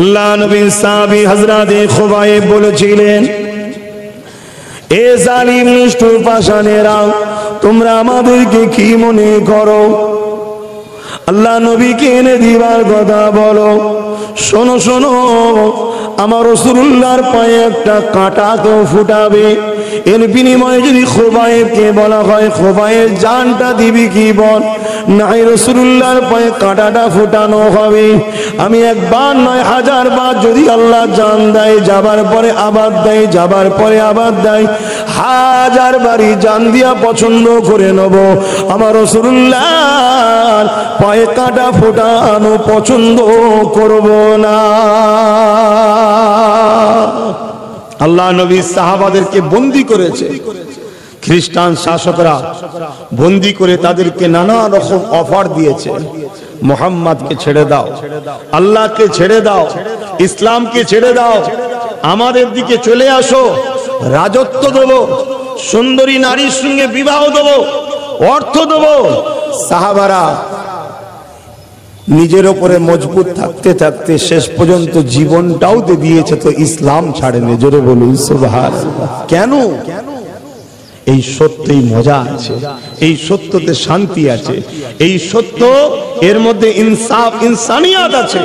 আল্লাহ নবীর সাহাবী হযরত খুবাইব বলেছিলেন, এ জালিম নিষ্ঠুর পাষাণেরা, তোমরা আমাদেরকে কি মনে করো? আল্লাহ নবীকে এনে দিবার কথা বলো। শোনো শোনো, আমার রাসূলুল্লাহর পায়ে একটা কাঁটা তো ফুটাবে, এর বিনিময়ে যদি খুবাইবকে বলা হয় খুবাইব জানটা দিবি কি বল, নাই রাসূলুল্লাহর পায়ে কাঁটাটা ফুটানো হবে। আমি একবার নয় হাজারবার যদি আল্লাহ জান দেয়, যাবার পরে আবার দেয়, যাবার পরে আবার দেয়, হাজার বারই জান দিয়া পছন্দ করে নেব আমার রাসূলুল্লাহর পায়ে কাঁটা ফুটানো পছন্দ করব না। আল্লাহ নবী সাহাবাদেরকে বন্দী করেছে, খ্রিস্টান শাসকরা বন্দী করে তাদেরকে নানা রকম অফার দিয়েছে। মুহাম্মদকে ছেড়ে দাও, আল্লাহকে ছেড়ে দাও, ইসলামকে ছেড়ে দাও, আমাদের দিকে চলে আসো, রাজত্ব দেব, সুন্দরী নারীর সঙ্গে বিবাহ দেব, অর্থ দেব। সাহাবারা নিজের উপরে মজবুত থাকতে থাকতে শেষ পর্যন্ত জীবনটাও দিয়েছে, তো ইসলাম ছাড়েনি। জোরে বলুন সুবহানাল্লাহ। কেন? এই সত্যেই মজা আছে, এই সত্যতে শান্তি আছে, এই সত্য এর মধ্যে ইনসাফ ইনসানিয়াত আছে।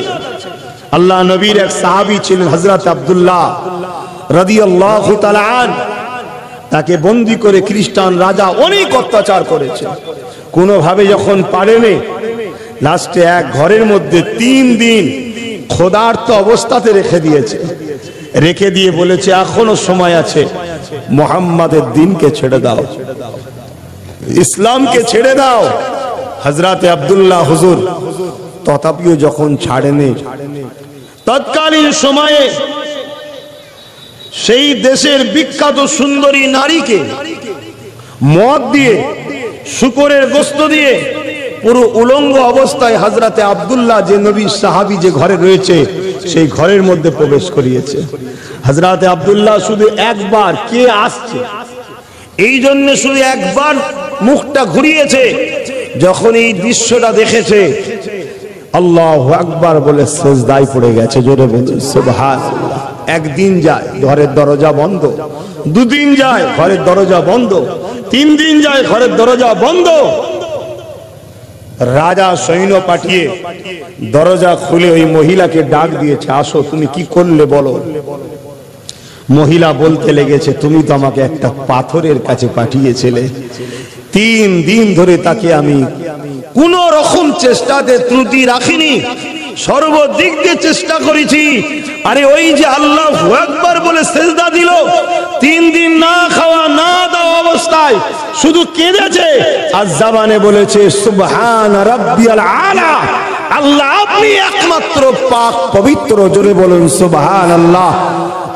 আল্লাহ নবীর এক সাহাবী ছিলেন হযরত আব্দুল্লাহ রাদিয়াল্লাহু তাআলা আনহু, তাকে বন্দী করে খ্রিস্টান রাজা অনেক অত্যাচার করেছে। কোনোভাবে যখন পারেনি, লাস্টে এক ঘরের মধ্যে 3 দিন ক্ষুধার্ত অবস্থাতে রেখে দিয়েছে। রেখে দিয়ে বলেছে এখনো সময় আছে, মুহাম্মাদের দ্বীনকে ছেড়ে দাও, ইসলামকে ছেড়ে দাও। হযরতে আব্দুল্লাহ হুজুর তথাপিও যখন ছাড়েনি, তৎকালীন সময়ে সেই দেশের বিখ্যাত সুন্দরী নারীকে মদ দিয়ে, শুকরের গোশত দিয়ে পুরো উলঙ্গ অবস্থায় হযরতে আব্দুল্লাহ যে নবী সাহাবী যে ঘরে রয়েছে সেই ঘরের মধ্যে প্রবেশ করিয়েছে। হযরতে আব্দুল্লাহ শুধু একবার কে আসছে এই জন্য শুধু একবার মুখটা ঘুরিয়েছে। যখন এই দৃশ্যটা দেখেছে, আল্লাহু আকবার বলে সিজদায় পড়ে গেছে। জোরে বলুন সুবহানাল্লাহ। একদিন যায় ঘরের দরজা বন্ধ, 2 দিন যায় ঘরের দরজা বন্ধ, 3 দিন যায় ঘরের দরজা বন্ধ। রাজা সৈন্য পাঠিয়ে দরজা খুলে ওই মহিলাকে ডাক দিয়েছে, আসো, তুমি কি করলে বলো। মহিলা বলতে লেগেছে, তুমি তো আমাকে একটা পাথরের কাছে পাঠিয়েছিলে, 3 দিন ধরে তাকে আমি কোন রকম চেষ্টাতে ত্রুটি রাখিনি, সর্বদিক দিয়ে চেষ্টা করেছি। আরে ওই যে আল্লাহু আকবার বলে সিজদা দিল, 3 দিন না খাওয়া না দাওয়া অবস্থায় শুধু কেঁদেছে আর জবানে বলেছে সুবহান রাব্বিয়াল আলা, আল্লাহ আপনি একমাত্র পাক পবিত্র। জোরে বলুন সুবহানাল্লাহ।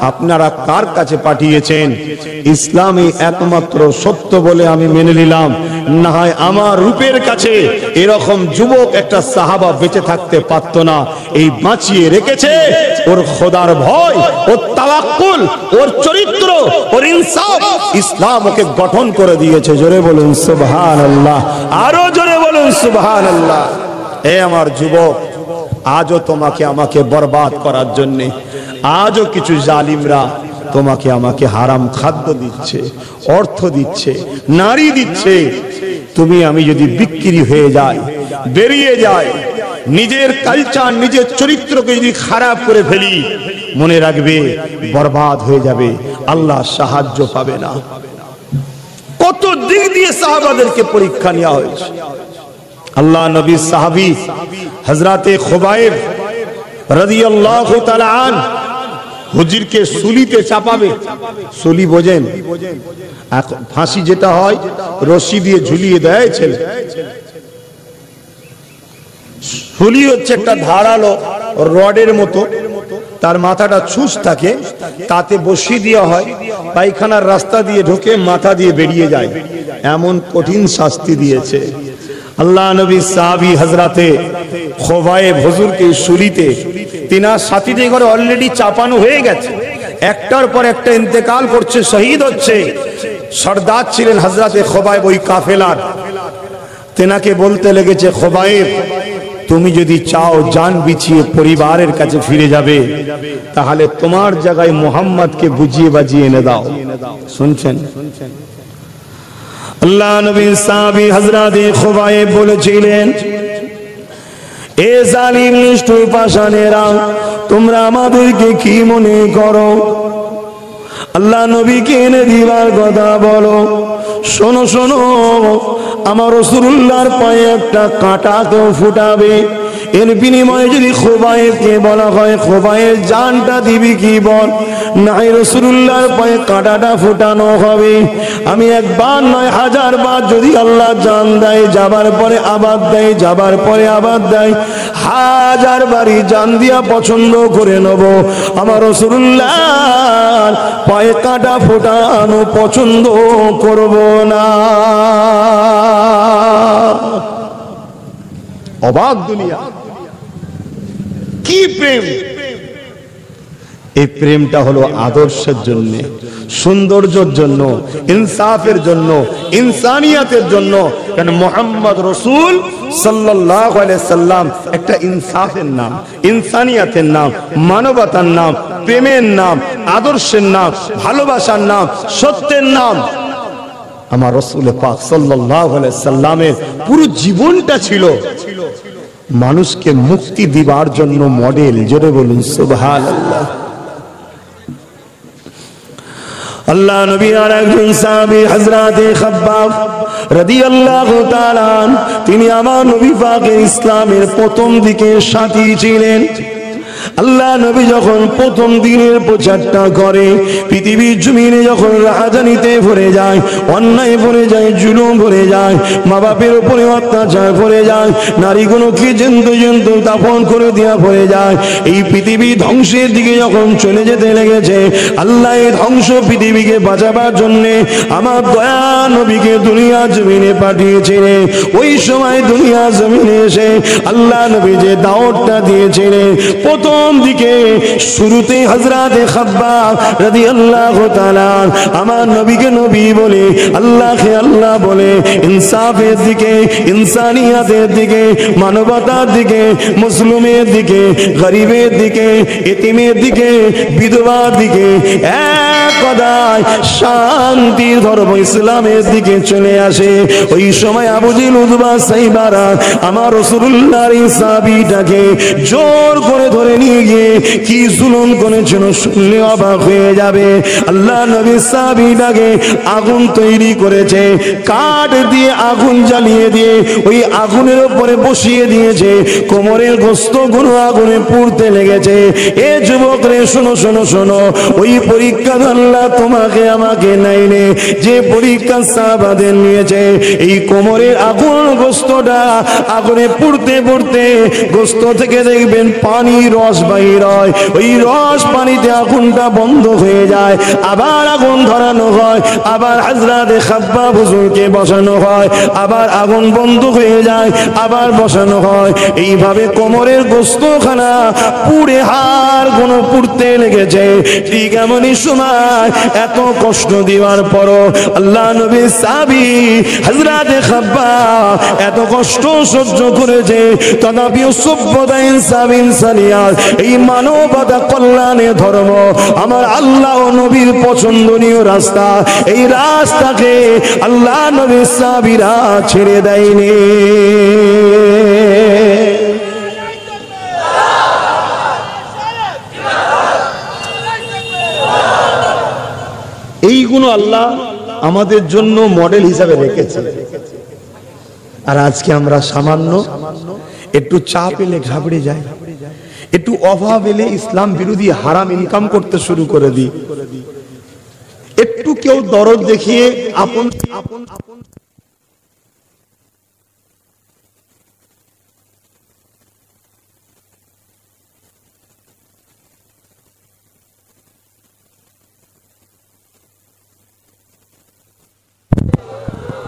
আপনারা কার কাছে পাঠিয়েছেন? ইসলামই একমাত্র সত্য বলে আমি মেনে নিলাম, না হয় আমার রূপের কাছে এরকম যুবক একটা সাহাবা বেঁচে থাকতে পারত না। এই বাঁচিয়ে রেখেছে ওর খোদার ভয়, ওর তাওয়াক্কুল, ওর চরিত্র, ওর ইনসাফ। ইসলাম ওকে গঠন করে দিয়েছে। জোরে বলুন সুবহানাল্লাহ, আরো জোরে বলুন সুবহানাল্লাহ। এ আমার যুবক, আজও তোমাকে আমাকে বরবাদ করার জন্য আজও কিছু জালিমরা তোমাকে আমাকে হারাম খাদ্য দিচ্ছে, অর্থ দিচ্ছে, নারী দিচ্ছে। তুমি আমি যদি বিক্রি হয়ে যাই, বেরিয়ে যাই, নিজের কালচার নিজের চরিত্রকে যদি খারাপ করে ফেলি, মনে রাখবে বরবাদ হয়ে যাবে, আল্লাহ সাহায্য পাবে না। কত দিক দিয়ে সাহাবাদেরকে পরীক্ষা নেওয়া হয়েছে। আল্লাহ নবীর সাহাবী হযরতে খুবাইব রাদিয়াল্লাহু তাআলা আনহু হুজুরকে সুলিতে চাপাবে। সুলি বোঝেন? ফাঁসি যেটা হয় রশি দিয়ে ঝুলিয়ে দেয় ছেলে। সুলি হচ্ছে একটা ধারালো রডের মতো, তার মাথাটা ছুঁচ থাকে, তাতে বসিয়ে দেওয়া হয়, পায়খানার রাস্তা দিয়ে ঢোকে, মাথা দিয়ে বেরিয়ে যায়। এমন কঠিন শাস্তি দিয়েছে। আল্লাহ নবী সাহাবী হযরতে খুবাইব হুজুরকে সুলিতে, তিনার সাথীদের ঘরে অলরেডি চাপানো হয়ে গেছে, একটার পর একটা ইন্তেকাল করছে, শহীদ হচ্ছে। সরদার ছিলেন হযরতে খুবাইব ওই কাফেলার। তেনাকে বলতে লেগেছে, খুবাইব তুমি যদি চাও জান বিছিয়ে পরিবারের কাছে ফিরে যাবে, তাহলে তোমার জায়গায় মুহাম্মদকে বুঝিয়ে বাজিয়ে এনে দাও। শুনছেন? আল্লাহ নবীর সাহাবী হযরত খুবাইব বলেছিলেন, এ জালিম নিষ্ঠুর পাষাণেরা, তোমরা আমাদেরকে কি মনে করো? আল্লাহ নবীকে এনে দিবার কথা বলো। শোনো শোনো, আমার রাসূলুল্লাহর পায়ে একটা কাঁটা কেউ ফুটাবে, এর বিনিময়ে যদি খুবাইবকে বলা হয় খুবাইব জানটা দিবি কি বল, নাই রাসূলুল্লাহর পায়ে কাঁটাটা ফুটানো হবে। আমি একবার নয় হাজার বার যদি আল্লাহ জান দেয়, যাবার পরে আবার দেয়, যাবার পরে আবার দেয়, হাজার বারই জান দিয়া পছন্দ করে নেব আমার রাসূলুল্লাহর পায়ে কাঁটা ফোটানো পছন্দ করব না। অবাক দুনিয়া, কি প্রেম! এই প্রেমটা হলো আদর্শের জন্য, সৌন্দর্যের জন্য, ইনসাফের জন্য, ইনসানিয়াতের জন্য। কারণ মুহাম্মদ রাসূল সাল্লাল্লাহু আলাইহি সাল্লাম একটা ইনসাফের নাম, ইনসানিয়াতের নাম, মানবতার নাম, প্রেমের নাম, আদর্শের নাম, ভালোবাসার নাম, সত্যের নাম। আমার রাসূল পাক সাল্লাল্লাহু আলাইহি সাল্লামের পুরো জীবনটা ছিল মানুষকে মুক্তি দিবার জন্য মডেল। জোরে বলুন সুবহানাল্লাহ। আল্লাহ নবী আর একজন সাহাবী হযরত খাব্বাব রাদিয়াল্লাহু তাআলা, তিনি আমার নবী পাকের ইসলামের প্রথম দিকে সাথী ছিলেন। আল্লাহ নবী যখন প্রথম দিনের প্রচারটা করে, পৃথিবীর জমিনে যখন রাজনীতিতে ভরে যায়, অন্যায় ভরে যায়, জুলুম ভরে যায়, মা বাপের উপরে অত্যাচার ভরে যায়, নারীগুলোকে জন্তু জন্তু দাফন করে দেওয়া ভরে যায়, এই পৃথিবী ধ্বংসের দিকে যখন চলে যেতে লেগেছে, আল্লাহ এই ধ্বংস পৃথিবীকে বাঁচাবার জন্যে আমার দয়া নবীকে দুনিয়া জমিনে পাঠিয়েছিলেন। ওই সময় দুনিয়া জমিনে এসে আল্লাহ নবী যে দাওয়াতটা দিয়েছিলেন, প্রথম দিকে শুরুতে হযরত খাব্বাব রাদিয়াল্লাহু তাআলা আমার নবীকে নবী বলে, আল্লাহকে আল্লাহ বলে, ইনসাফের দিকে, ইনসানিয়াতের দিকে, মানবতার দিকে, মুসলিমের দিকে, গরিবের দিকে, এতিমের দিকে, বিধবার দিকে, এক কথায় শান্তির ধর্ম ইসলামের দিকে চলে আসে। ওই সময় আবু জিল উতবা সাইবারা আমার রাসূলুল্লাহর সাহাবীটাকে জোর করে ধরে নিয়ে গিয়ে কি জুলুম করেছিল শুনলে অবাক হয়ে যাবে। আল্লাহ নবী সাহাবীটাকে আগুন তৈরি করেছে, কাঠ দিয়ে আগুন জ্বালিয়ে দিয়ে ওই আগুনের উপরে বসিয়ে দিয়েছে, কোমরের গোশতগুলো আগুনে পুড়তে লেগেছে। এ যুবক রে, শোনো শোনো শোনো, ওই পরীক্ষা আল্লাহ তোমাকে আমাকে নাইনে, যে পরীক্ষা সাহাবাদের নিয়েছে, এই কোমরের আগুন গোশতটা আগুনে পুড়তে পুড়তে গোশত থেকে দেখবেন পানি রস বাহির হয়, ওই রস পানিতে আগুনটা বন্ধ হয়ে যায়, আবার আগুন ধরানো হয়, আবার হযরত খাব্বাব হুজুরকে বসানো হয়, আবার আগুন বন্ধ হয়ে যায়, আবার বসানো হয়। এইভাবে কোমরের গোশতখানা পুড়ে হাড় গুলো পুড়তে লেগেছে। ঠিক এমনই সময় এত কষ্ট দেওয়ার পরও আল্লাহ নবীর সাহাবী হযরত খাব্বাব এত কষ্ট সহ্য করেছে, তথাপিও সভ্যতা, ইনসাফ, ইনসানিয়াত, এই মানবতা কল্যাণের ধর্ম, আমার আল্লাহ ও নবীর পছন্দনীয় রাস্তা, এই রাস্তাকে আল্লাহ নবীর সাহাবীরা ছেড়ে দেয়নি। এইগুলো আল্লাহ আমাদের জন্য মডেল হিসাবে রেখেছে। আর আজকে আমরা সামান্য একটু চাপ এলে ঘাবড়ে যাই, একটু অভাব এলে ইসলাম বিরোধী হারাম ইনকাম করতে শুরু করে দিই, একটু কেউ দরদ দেখিয়ে আপন আপন আপন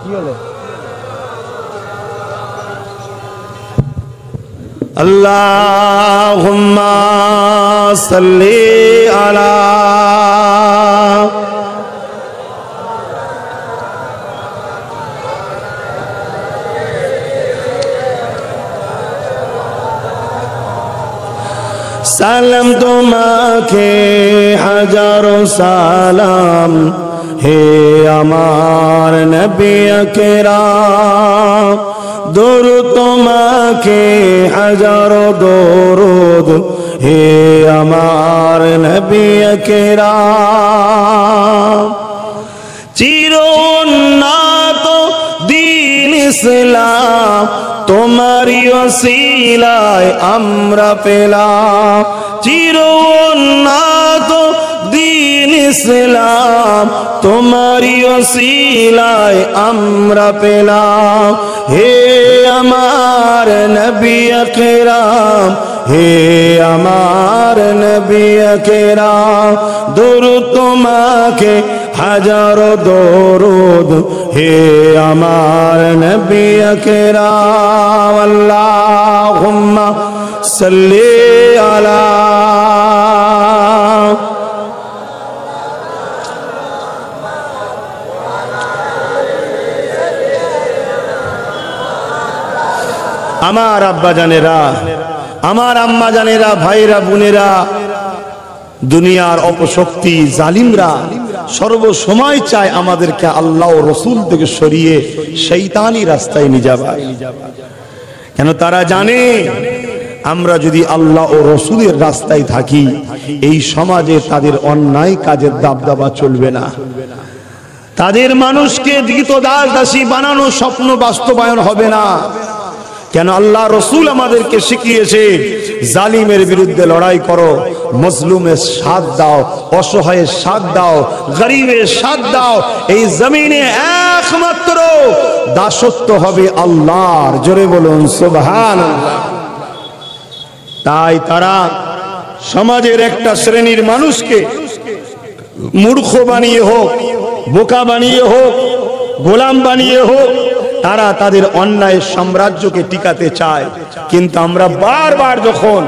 কি হলো? আল্লাহুম্মা সাল্লি আলা সালাম তোমাকে হাজারো সালাম, হে আমার নবী আকরাম। দরুদ তোমাকে হাজারো দরুদ, হে আমার নবী আকরাম। চিরোন্নত দ্বীন ইসলাম তোমারি ওসিলায় আমরা পেলাম। চিরোন্নত দ্বীন ইসলাম তোমারি ওসিলায় আমরা পেলাম। হে আমার নবী আকরাম, হে আমার নবী আকরাম। দরুদ তোমাকে হাজারো দরুদ, হে আমার নবী আকরাম। আল্লাহুম্মা সাল্লি আলা। আমার আব্বা জানেরা, আমার আম্মা জানেরা, ভাইরা বোনেরা, দুনিয়ার অপশক্তি জালিমরা সর্বসময় চায় আমাদেরকে আল্লাহ ও রসুল থেকে সরিয়ে শয়তানি রাস্তায় নিয়ে যাবে। কেন? তারা জানে আমরা যদি আল্লাহ ও রসুলের রাস্তায় থাকি, এই সমাজে তাদের অন্যায় কাজের দাবদাবা চলবে না, তাদের মানুষকে দ্বিত দাস দাসী বানানো স্বপ্ন বাস্তবায়ন হবে না। কেন? আল্লাহ রসুল আমাদেরকে শিখিয়েছে জালিমের বিরুদ্ধে লড়াই করো, মজলুমের সাথ দাও, অসহায়ের সাথ দাও, গরিবের সাথ দাও। এই জমিনে একমাত্র দাসত্ব হবে আল্লাহর। জোরে বলুন সুবহানাল্লাহ। তাই তারা সমাজের একটা শ্রেণীর মানুষকে মূর্খ বানিয়ে হোক, বোকা বানিয়ে হোক, গোলাম বানিয়ে হোক, তারা তাদের অন্যায় সাম্রাজ্যকে টিকাতে চায়। কিন্তু আমরা বারবার যখন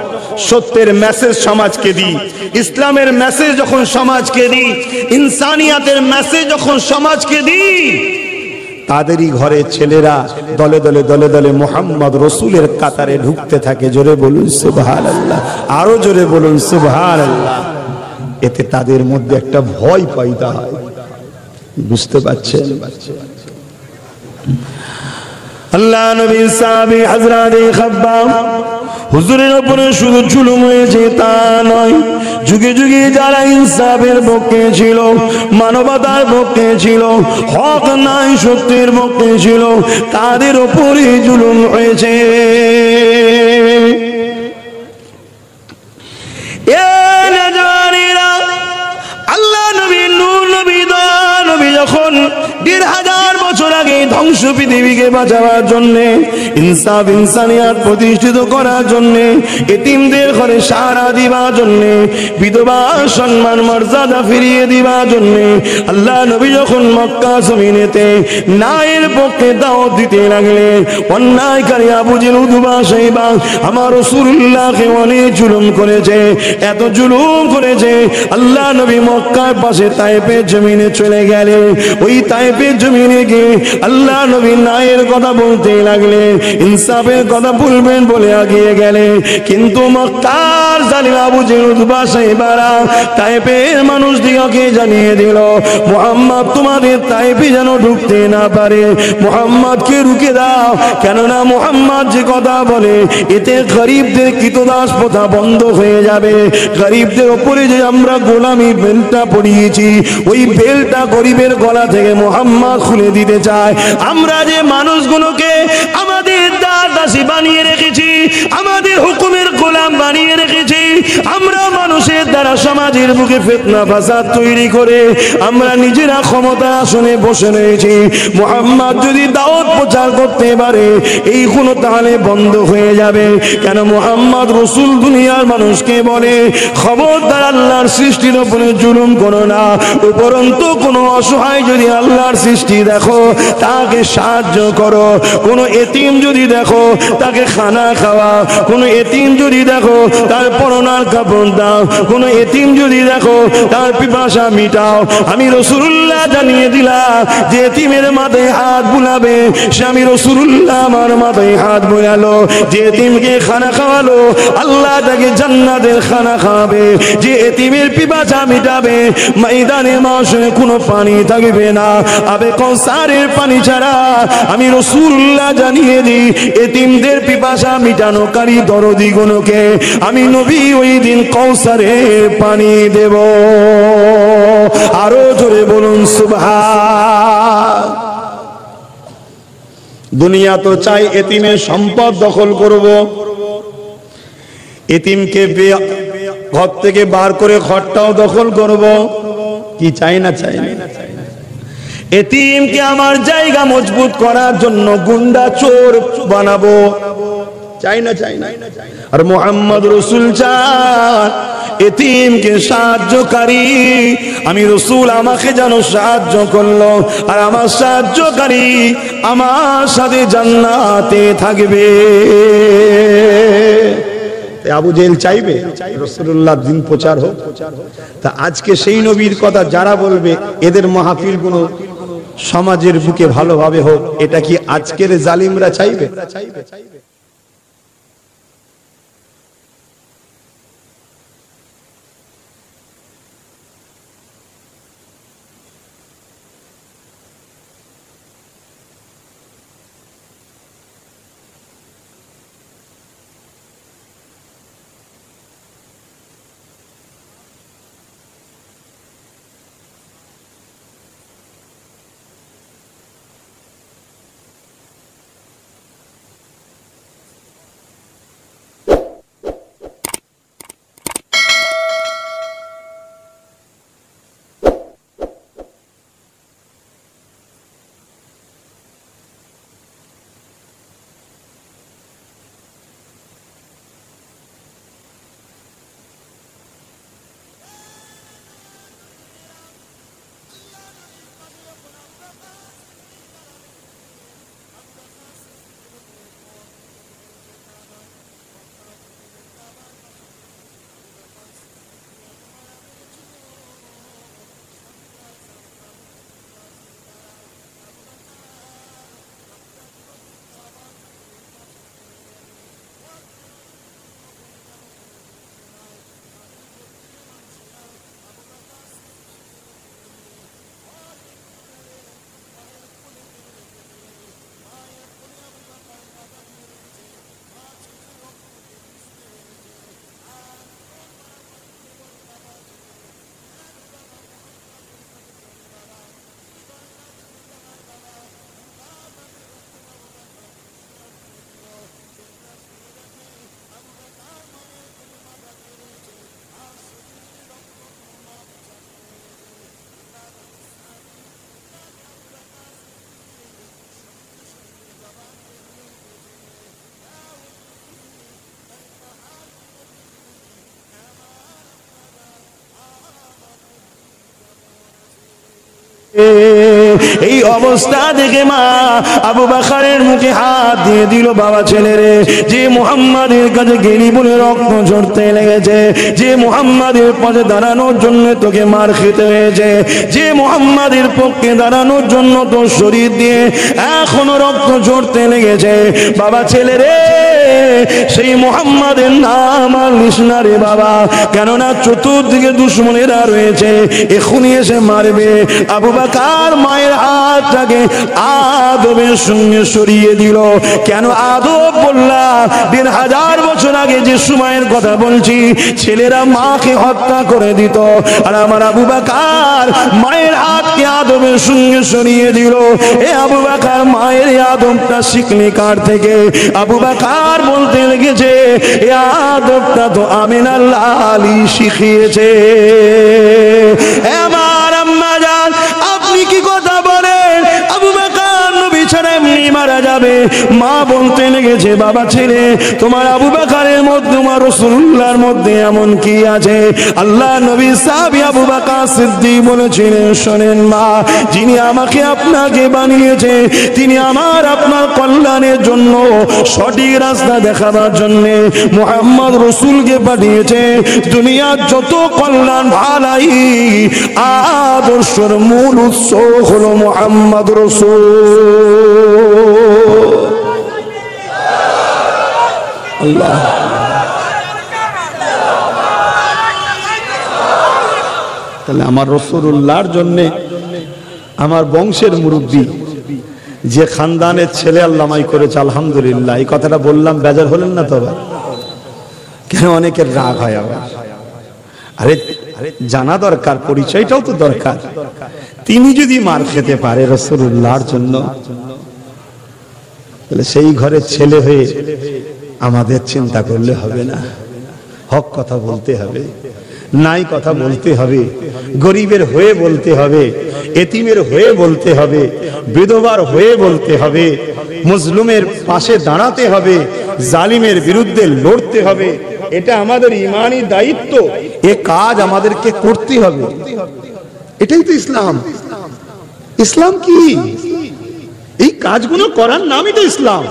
সত্যের মেসেজ সমাজকে দিই, ইসলামের মেসেজ যখন সমাজকে দিই, ইনসানিয়াতের মেসেজ যখন সমাজকে দিই, তাদেরই ঘরে ছেলেরা দলে দলে দলে দলে মুহাম্মদ রসুলের কাতারে ঢুকতে থাকে। জোরে বলুন সুবহানাল্লাহ, আরো জোরে বলুন সুবহানাল্লাহ। এতে তাদের মধ্যে একটা ভয় পয়দা হয়। বুঝতে পারছেন? আল্লাহ নবী সাহাবী হযরত খাব্বাব হুজুরের উপরে শুধু জুলুম হয়েছে তা নয়, যুগে যুগে যারা ইনসাফের পক্ষে ছিল, মানবতার পক্ষে ছিল, হক নাই সত্যের পক্ষে ছিল, তাদের উপরে জুলুম হয়েছে। আল্লাহ নবী নূর নবী দয়া নবী যখন ১৫০০ বছর আগে ধ্বংস পৃথিবীকে বাঁচাবার জন্য, ইনসাফ ইনসানিয়াত প্রতিষ্ঠিত করার জন্য, এতিমদের ঘরে সাহারা দিবার জন্য, বিধবা সম্মান মর্যাদা ফিরিয়ে দিবার জন্য আল্লাহ নবী যখন মক্কা জমিনেতে ন্যায়ের পক্ষে দাওয়াত দিতে লাগলেন, অন্যায়কারী আবু জেহেল উতবা সাইবা আমার রাসূলুল্লাহকে অনেক জুলুম করেছে, এত জুলুম করেছে। আল্লাহ নবী মক্কার পাশে তায়েফের জমিনে চলে গেলেন। ওই তায়েফের জমিনে গিয়ে আল্লাহ নবী ন্যায়ের কথা বলতে লাগলেন, ইনসাফের কথা বলবেন বলে এগিয়ে গেলেন। কিন্তু মক্কার জালিম আবু জেহেল উতবা সাইবারা তায়েফের মানুষদিগকে জানিয়ে দিল, মুহাম্মদ তোমাদের তায়েফে যেন ঢুকতে না পারে, মুহাম্মদকে রুখে দাও। কেননা মুহাম্মদ যে কথা বলে এতে গরিবদের কৃতদাস প্রথা বন্ধ হয়ে যাবে। গরিবদের উপরে যে আমরা গোলামি বেলটা পড়িয়েছি, ওই বেলটা গরিবের গলা থেকে মুহাম্মদ খুলে দিতে চায়। আমরা যে মানুষগুলোকে আমাদের দাসী বানিয়ে রেখেছি, আমাদের হুকুমের গোলাম বানিয়ে রেখেছি, আমরা মানুষের দ্বারা সমাজের বুকে ফিতনা ফাসাদ তৈরি করে আমরা নিজেরা ক্ষমতা আসনে বসে রয়েছি। মুহাম্মদ যদি দাওয়াত প্রচার করতে পারে এই কোন তাহলে বন্ধ হয়ে যাবে। কেন? মুহাম্মদ রাসূল দুনিয়ার মানুষকে বলে, খবরদার আল্লাহর সৃষ্টির উপরে জুলুম করো না। উপরন্তু কোন অসহায় যদি আল্লাহর সৃষ্টি দেখো তাকে সাহায্য করো, কোন এতিম যদি দেখো তাকে খানা খাওয়া, কোন এতিম যদি দেখো তার পরনার কাপড় দাও, কোন এতিম যদি দেখো তার পিপাসা মিটাও। আমি রাসূলুল্লাহ জানিয়ে দিলাম যে এতিমের মাথায় হাত বুলাবে সে আমি রাসূলুল্লাহ আমার মাথায় হাত বুলালো। যে এতিমকে খানা খাওয়ালো আল্লাহ তাকে জান্নাতের খানা খাওয়াবে। যে এতিমের পিপাসা মিটাবে ময়দানে মাশরে কোনো পানি থাকবে না, আবে কাউসারের পানি ছাড়া আমি রাসূলুল্লাহ জানিয়ে দিই এতিমদের পিপাসা মিটানোকারী দরদিগুলোকে আমি নবী ওই দিন কাউসারের পানি দেব। আরো জোরে বলুন সুবহান। দুনিয়া তো চাই এতিমের সম্পদ দখল করব, এতিমকে ঘর থেকে বার করে ঘরটাও দখল করব, কি চাই না? চাই না। এতিমকে আমার জায়গা মজবুত করার জন্য গুন্ডা চোর বানাবো, চাই না? চাই না। আর মুহাম্মদ রাসূল চান এতিমকে সাহায্যকারী। আমি রাসূল আমাকে যেন সাহায্য করলো আর আমার সাহায্যকারী আমার সাথে জান্নাতে থাকবে। আবু জেহেল চাইবে রাসূলুল্লাহ দিন প্রচার হোক? তা আজকে সেই নবীর কথা যারা বলবে এদের মাহফিল গুলো সমাজের বুকে ভালোভাবে হোক, এটা কি আজকের জালিমরা চাইবে? এই অবস্থা দেখে মা আবু বকরের মুখে হাত দিয়ে দিল, বাবা ছেলেরে যে মুহাম্মাদের কাছে গেলি বলে রক্ত ঝরতে লেগেছে, যে মুহাম্মাদের পথে দাঁড়ানোর জন্য তোকে মার খেতে হয়েছে, যে মুহাম্মাদের পক্ষে দাঁড়ানোর জন্য তোর শরীর দিয়ে এখনো রক্ত ঝরতে লেগেছে, বাবা ছেলেরে সেই মুহাম্মাদের নাম আর নিস না রে বাবা, কেননা চতুর্দিকে দুশমনেরা রয়েছে, এখনই এসে মারবে। আবু বকর মায়ের হাতটাকে আদবের সঙ্গে সরিয়ে দিল। কেন আদব বললাম? ১,৫০০ বছর আগে যে সময়ের কথা বলছি, ছেলেরা মাকে হত্যা করে দিত, আর আমার আবু বকর মায়ের হাতকে আদবের সঙ্গে সরিয়ে দিল। এ আবু বকর মায়ের আদবটা শিখলে কার থেকে? আবু বকর বলতে লেগেছে এ আদবটা তো আমিনা লালি শিখিয়েছে। আমার আম্মা জান, আপনি কি কথা বলেন? আবু বকর নবী ছাড়া এমনি মারা যাবে। মা বলতে লেগেছে, বাবা ছেলে, তোমার আবু বকরের মধ্যে, তোমার রাসূলুল্লাহর মধ্যে এমন কি আছে? আল্লাহ নবী সাহাবী আবু বকর সিদ্দিক বলেছিলেন, শোনেন মা, যিনি আমাকে আপনাকে বানিয়েছে, তিনি আমার আপনার কল্যাণের জন্য, সঠিক রাস্তা দেখাবার জন্য মুহাম্মদ রাসূলকে পাঠিয়েছে। দুনিয়ার যত কল্যাণ ভালাই আদর্শের মূল উৎস হলো মুহাম্মদ রাসূল। আল্লাহ তাহলে আমার রাসূলুল্লাহর জন্য আমার বংশের মুরব্বী যে খানদানের ছেলে আল্লামাই করেছে, আলহামদুলিল্লাহ। এই কথাটা বললাম, বেজার হলেন না তো? কেন অনেকের রাগ হয় আবার? আরে জানা দরকার, পরিচয়টাও তো দরকার। তিনি যদি মার খেতে পারে রাসূলুল্লাহর জন্য, তাহলে সেই ঘরের ছেলে হয়ে আমাদের চিন্তা করলে হবে না। হক কথা বলতে হবে, নাই কথা বলতে হবে, গরিবের হয়ে বলতে হবে, এতিমের হয়ে বলতে হবে, বিধবার হয়ে বলতে হবে, মুজলুমের পাশে দাঁড়াতে হবে, জালিমের বিরুদ্ধে লড়তে হবে। এটা আমাদের ঈমানি দায়িত্ব, এ কাজ আমাদেরকে করতে হবে। এটাই তো ইসলাম। ইসলাম কি? এই কাজগুলো করার নামই তো ইসলাম।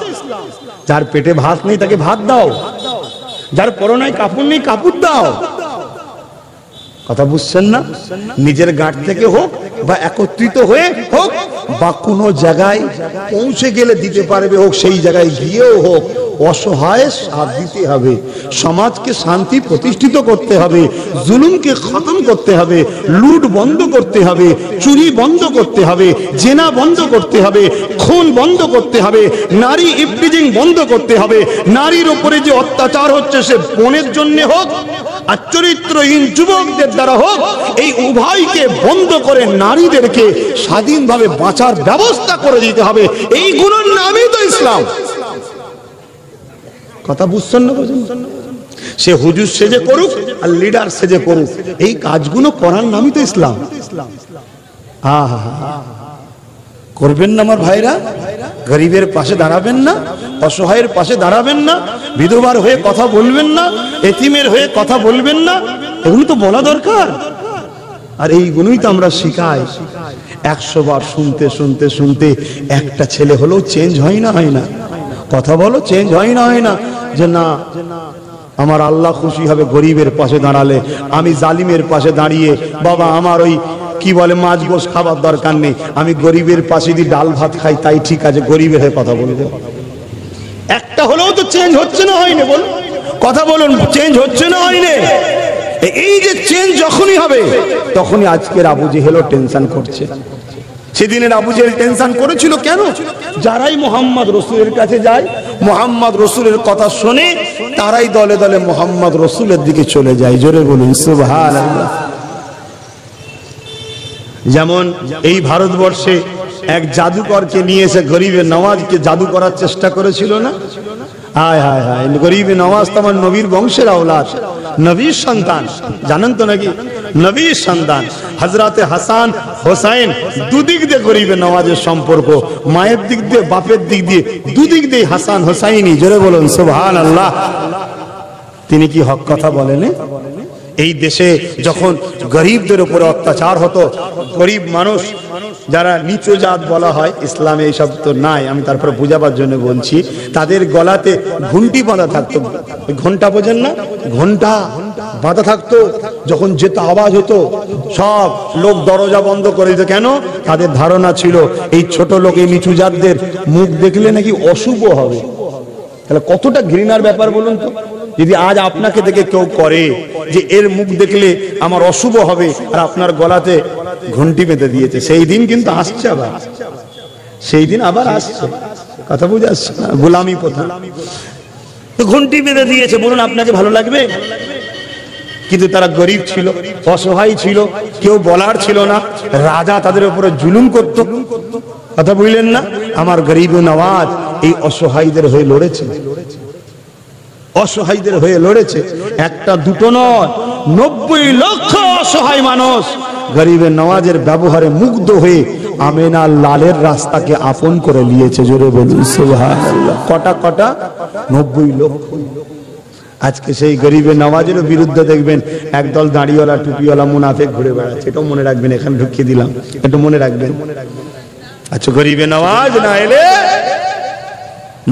যার পেটে ভাত নেই তাকে ভাত দাও, যার পরনায় কাপড় নেই কাপড় দাও। কথা বুঝছেন না? নিজের গাঁট থেকে হোক বা একত্রিত হয়ে হোক বা কোনো জায়গায় পৌঁছে গেলে দিতে পারবে হোক, সেই জায়গায় গিয়েও হোক, অসহায় সাথ দিতে হবে। সমাজকে শান্তি প্রতিষ্ঠিত করতে হবে, জুলুমকে খতম করতে হবে, লুট বন্ধ করতে হবে, চুরি বন্ধ করতে হবে, জেনা বন্ধ করতে হবে, খুন বন্ধ করতে হবে, নারী ইফটিজিং বন্ধ করতে হবে। নারীর উপরে যে অত্যাচার হচ্ছে, সে বোনের জন্য হোক আর চরিত্রহীন যুবকদের দ্বারা হোক, এই উভয়কে বন্ধ করে নারীদেরকে স্বাধীনভাবে বাঁচার ব্যবস্থা করে দিতে হবে। এইগুলোর নামই তো ইসলাম। কথা বুঝছেন না? সে হুজুর সেজে করুক আর লিডার সেজে করুক, এই কাজগুলো করার নামই তো ইসলাম। করবেন না আমার ভাইরা? গরিবের পাশে দাঁড়াবেন না, অসহায়ের পাশে দাঁড়াবেন না, বিধবার হয়ে কথা বলবেন না, এতিমের হয়ে কথা বলবেন না। এগুলো তো বলা দরকার। আর এইগুলোই তো আমরা শিখাই। 100 বার শুনতে শুনতে শুনতে একটা ছেলে হলেও চেঞ্জ হয় না? হয় না? কথা বলো, চেঞ্জ হয় না? হয় না? যে না, আমার আল্লাহ খুশি হবে গরিবের পাশে দাঁড়ালে। আমি জালিমের পাশে দাঁড়িয়ে, বাবা আমার ওই কি বলে মাছ গোশ খাবার দরকার নেই, আমি গরিবের পাশে দিয়ে ডাল ভাত খাই, তাই ঠিক আছে, গরিবের হয়ে কথা বলবো। একটা হলেও তো চেঞ্জ হচ্ছে না? হয়নি? বল, কথা বলুন, চেঞ্জ হচ্ছে না? হয়নি? এই যে চেঞ্জ যখনই হবে, তখনই আজকের আবু জেহেলও টেনশন করছে। সেদিনের আবু জেহেল টেনশন করেছিল কেন? যারাই মোহাম্মদ রসুলের কাছে যায়, মোহাম্মদ রসুলের কথা শোনে, তারাই দলে দলে মোহাম্মদ রসুলের দিকে চলে যায়। জোরে বলুন সুবহানাল্লাহ। যেমন এই ভারতবর্ষে এক জাদুকরকে নিয়ে এসে গরিবে নওয়াজকে জাদু করার চেষ্টা করেছিল না? হায় হায় হায়, গরিবে নওয়াজ তো আমার নবীর বংশের আওলাদ, নবীর সন্তান, জানেন তো নাকি? নবীর সন্তান হযরতে হাসান হোসাইন, দুদিক দিয়ে গরিবে নওয়াজের সম্পর্ক, মায়ের দিক দিয়ে বাপের দিক দিয়ে, দুদিক দিয়ে হাসান হোসাইনি। জোরে বলুন সুবহানাল্লাহ। তিনি কি হক কথা বলেন? এই দেশে যখন গরিবদের উপরে অত্যাচার হতো, গরিব মানুষ যারা নিচু জাত বলা হয়, ইসলামে এই শব্দ নাই, আমি তারপরে বোঝাবার জন্য বলছি, তাদের গলাতে ঘন্টি বাঁধা থাকতো। ঘন্টা বোঝেন না? ঘন্টা বাঁধা থাকতো। যখন যেত আওয়াজ হতো, সব লোক দরজা বন্ধ করে দিত। কেন? তাদের ধারণা ছিল এই ছোট লোক, এই নিচু জাতদের মুখ দেখলে নাকি অশুভ হবে। তাহলে কতটা ঘৃণার ব্যাপার বলুন তো? যদি আজ আপনাকে দেখে কেউ করে যে এর মুখ দেখলে আমার অশুভ হবে, আর আপনার গলাতে ঘন্টি বেঁধে দিয়েছে, সেই দিন কিন্তু আসছে, আবার সেই দিন আবার আসছে। কথা বুঝে আসছে? গোলামি প্রথা, তো ঘন্টি বেঁধে দিয়েছে, বলুন আপনাকে ভালো লাগবে? কিন্তু তারা গরিব ছিল, অসহায় ছিল, কেউ বলার ছিল না, রাজা তাদের উপরে জুলুম করত। কথা বুঝলেন না? আমার গরিব নওয়াজ এই অসহায়দের হয়ে লড়েছে, অসহায়দের হয়ে লড়েছে। একটা দুটো নয়, 90 লক্ষ অসহায় মানুষ গরিবে নওয়াজের ব্যবহারে মুগ্ধ হয়ে আমেনা লালের রাস্তাকে আপন করে নিয়েছে। জোরে বলুন সুবহানাল্লাহ। কটা কটা? 90 লক্ষ। আজকে সেই গরিবে নওয়াজের বিরুদ্ধে দেখবেন একদল দাড়িওয়ালা টুপিওয়ালা মুনাফিক ঘুরে বেড়াচ্ছে। এটাও মনে রাখবেন, এখানে ঢুকিয়ে দিলাম, একটু মনে রাখবেন। আচ্ছা, গরিবে নওয়াজ না এলে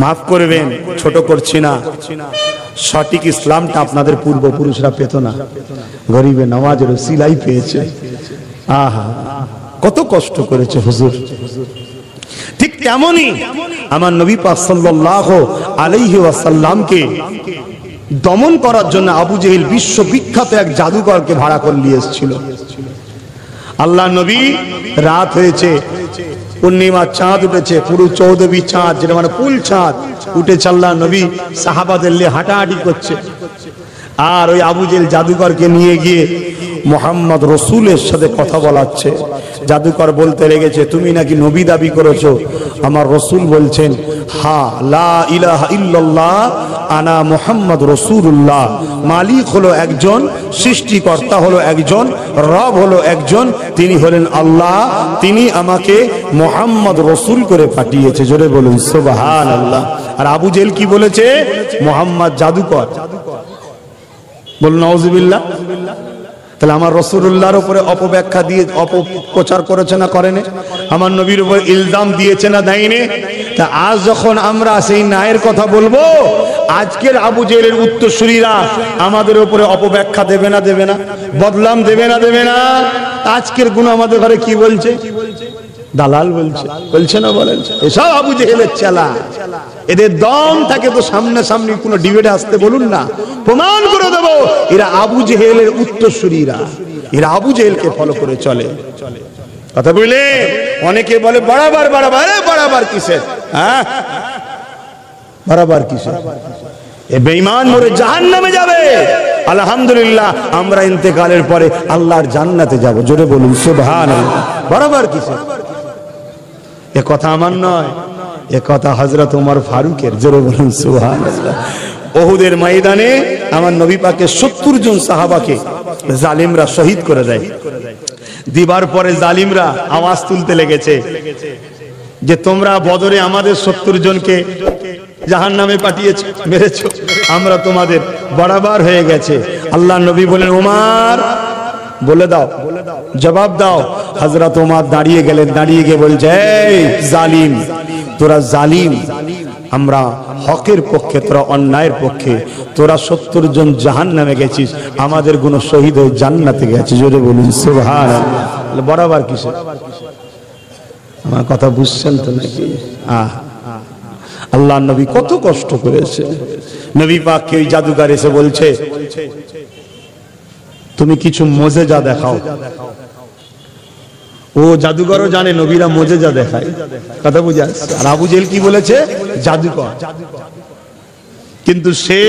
মাফ করবেন, ছোট করছি না, সঠিক ইসলামটা আপনাদের পূর্বপুরুষরা পেত না, গরিবে নওয়াজের সিলাই পেয়েছে। আহা, কত কষ্ট করেছে হুজুর। ঠিক তেমনি আমার নবী পাক সাল্লাল্লাহু আলাইহি ওয়াসাল্লামকে দমন করার জন্য আবু জেহেল বিশ্ববিখ্যাত এক জাদুকরকে ভাড়া করে নিয়ে এসেছিল। আল্লাহ নবী, রাত হয়েছে, পূর্ণিমা চাঁদ উঠেছে, পুরো 14 চাঁদ, যেটা মানে ফুল চাঁদ উঠেছে। আল্লাহ নবী সাহাবাদের নিয়ে হাঁটাহাঁটি করছে, আর ওই আবু জেহেল জাদুকরকে নিয়ে গিয়ে মোহাম্মদ রসুলের সাথে কথা বলাচ্ছে। জাদুকর বলতে লেগেছে, তুমি নাকি নবী দাবি করেছো। আমার রসুল বলছেন, হা লা ইলাহা ইল্লাল্লাহ আনা মুহাম্মদ রাসূলুল্লাহ। মালিক হলো একজন, সৃষ্টিকর্তা হলো একজন, রব হলো একজন, তিনি হলেন আল্লাহ। তিনি আমাকে মুহাম্মদ রসুল করে পাঠিয়েছে। জোরে বলুন সুবহানাল্লাহ। আর আবু জেহেল কি বলেছে? মুহাম্মদ জাদুকর। বলুন নাউযুবিল্লাহ। তাহলে আমার রাসূলুল্লাহর উপরে অপব্যাখ্যা দিয়ে অপপ্রচার করেছে না করেনি? আমার নবীর উপর ইলজাম দিয়েছে না দেয়নি? তা আজ যখন আমরা সেই ন্যায়ের কথা বলবো, আজকের আবু জেহেলের উত্তরসূরিরা আমাদের উপরে অপব্যাখ্যা দেবে না দেবে না? বদলাম দেবে না দেবে না? আজকের গুণ আমাদের ঘরে কি বলছে? দালাল বলছে, বলছে না বলেন? এসব আবু জেহেলের চেলা। এদের দম থাকে তো সামনে সামনে কোনো ডিবেটে আসতে বলুন না, প্রমাণ করে দেবো এরা আবু জেহেলের উত্তরসূরিরা, এরা আবু জেহেলকে ফলো করে চলে। কথা বুঝলে? অনেকে বলে বরাবর বরাবর, বরাবর কিসের? হ্যাঁ, বরাবর কিসের? এ বেঈমান মরে জাহান্নামে যাবে। আলহামদুলিল্লাহ, আমরা ইন্তেকালের পরে আল্লাহর জান্নাতে যাব। জোরে বলুন সুবহানাল্লাহ। বরাবর কিসের? এ কথা আমার নয়, এ কথা হযরত ওমর ফারুকের। জোরে বলুন সুবহানাল্লাহ। উহুদের ময়দানে আমার নবী পাকের 70 জন সাহাবাকে জালিমরা শহীদ করে দেয়। দিবার পরে জালিমরা আওয়াজ তুলতে লেগেছে যে তোমরা বদরে আমাদের 70 জনকে জাহান্নামে পাঠিয়েছো, মেরেছো, আমরা তোমাদের বরাবর হয়ে গেছে। আল্লাহ নবী বলেন, ওমর বলে দাও, জবাব দাও। হযরত ওমর দাঁড়িয়ে গেলেন, দাঁড়িয়ে গিয়ে বলছে, এই জালিম, তোরা জালিম, আমরা হকের পক্ষে, তোরা অন্যায়ের পক্ষে। তোরা 70 জন জাহান্নামে গেছিস, আমাদের গুণ শহীদ হয়ে জান্নাতে গেছে। জোরে বলুন সুবহানাল্লাহ। বরাবর কিসের? আমার কথা বুঝছেন তো নাকি? আল্লাহ নবী কত কষ্ট করেছে। নবী পাককে ওই জাদুকর এসে বলছে, তুমি কিছু মুজিজা দেখাও। ও জাদুকরও জানে নবীরা মুজিজা দেখায়। কথা বুঝে আসছে? আর আবু জেহেল কি বলেছে? জাদুকর। কিন্তু সে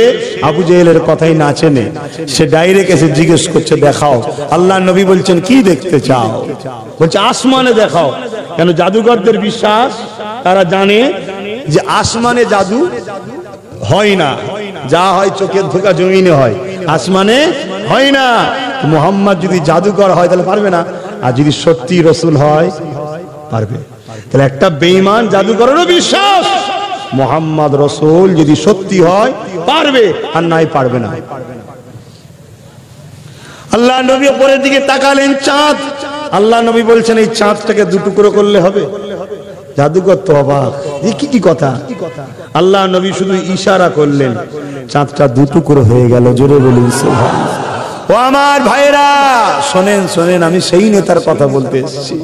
আবু জেহেলের কথাই না চেনে, সে ডাইরেক্ট এসে জিজ্ঞেস করছে, দেখাও। আল্লাহ নবী বলছেন, কি দেখতে চাও? বলছে, আসমানে দেখাও। কেন? জাদুকরদের বিশ্বাস, তারা জানে যে আসমানে জাদু হয় না, যা হয় চোখের ধোকা জমিনে হয়, আসমানে হয় না। মুহাম্মদ যদি জাদুকর হয় তাহলে পারবে না, আর যদি সত্যি রসুল হয় পারবে। তাহলে একটা বেঈমান জাদুকরেরও বিশ্বাস মুহাম্মদ রসুল যদি সত্যি হয় পারবে, আর নাই পারবে না। আল্লাহ নবী উপরের দিকে তাকালেন, চাঁদ। আল্লাহ নবী বলছেন, এই চাঁদটাকে 2 টুকরো করলে হবে? জাদুকর তো অবাক, কি কথা? আল্লাহ নবী শুধু ইশারা করলেন, চাঁদটা 2 টুকরো হয়ে গেল। জোরে বলুন সুবহানাল্লাহ। ও আমার ভাইরা, শোনেন শোনেন, আমি সেই নেতার কথা বলতে এসেছি।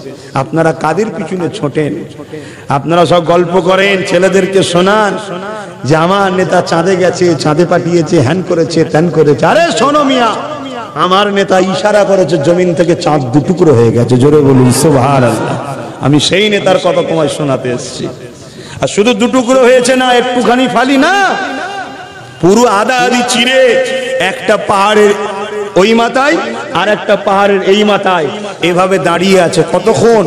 আপনারা কাদের পিছনে ছোটেন? আপনারা সব গল্প করেন, ছেলেদেরকে শোনান যে আমার নেতা চাঁদে গেছে, চাঁদে পাঠিয়েছে, হ্যান করেছে, ত্যান করেছে। আরে শোনো মিয়া, আমার নেতা ইশারা করেছে, জমিন থেকে চাঁদ 2 টুকরো হয়ে গেছে। জোরে বলুন সুবহানাল্লাহ। আমি সেই নেতার কথা তোমায় শোনাতে এসেছি। আর শুধু 2 টুকরো হয়েছে না, একটুখানি ফালি না, পুরো আধা আধি চিরে একটা পাহাড়ের ওই মাথায় আর একটা পাহাড়ের এই মাথায় এভাবে দাঁড়িয়ে আছে। কতক্ষণ?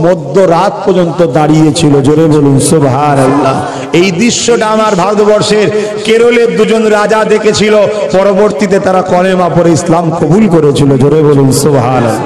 মধ্যরাত পর্যন্ত দাঁড়িয়েছিল। জোরে বলুন সুবহানাল্লাহ। এই দৃশ্যটা আমার ভারতবর্ষের কেরলের 2 জন রাজা দেখেছিল, পরবর্তীতে তারা কলেমা পড়ে ইসলাম কবুল করেছিল। জোরে বলুন সুবহানাল্লাহ।